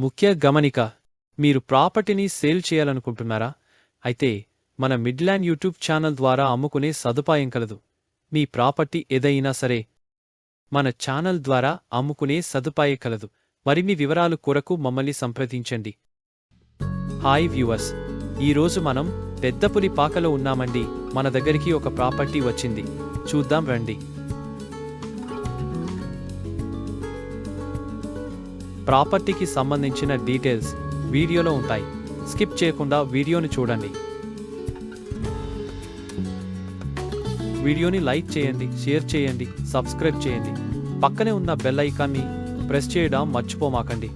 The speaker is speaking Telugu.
ముఖ్య గమనిక, మీరు ప్రాపర్టీని సేల్ చేయాలనుకుంటున్నారా? అయితే మన మిడ్ల్యాండ్ యూట్యూబ్ ఛానల్ ద్వారా అమ్ముకునే సదుపాయం కలదు. మీ ప్రాపర్టీ ఏదైనా సరే మన ఛానల్ ద్వారా అమ్ముకునే సదుపాయం కలదు. మరిన్ని వివరాలు కొరకు మమ్మల్ని సంప్రదించండి. హాయ్ వ్యూవర్స్, ఈరోజు మనం పెద్దపులిపాకలో ఉన్నామండి. మన దగ్గరికి ఒక ప్రాపర్టీ వచ్చింది, చూద్దాం రండి. ప్రాపర్టీకి సంబంధించిన డీటెయిల్స్ వీడియోలో ఉంటాయి, స్కిప్ చేయకుండా వీడియోని చూడండి. వీడియోని లైక్ చేయండి, షేర్ చేయండి, సబ్స్క్రైబ్ చేయండి. పక్కనే ఉన్న బెల్ ఐకాన్ని ప్రెస్ చేయడం మర్చిపోమాకండి.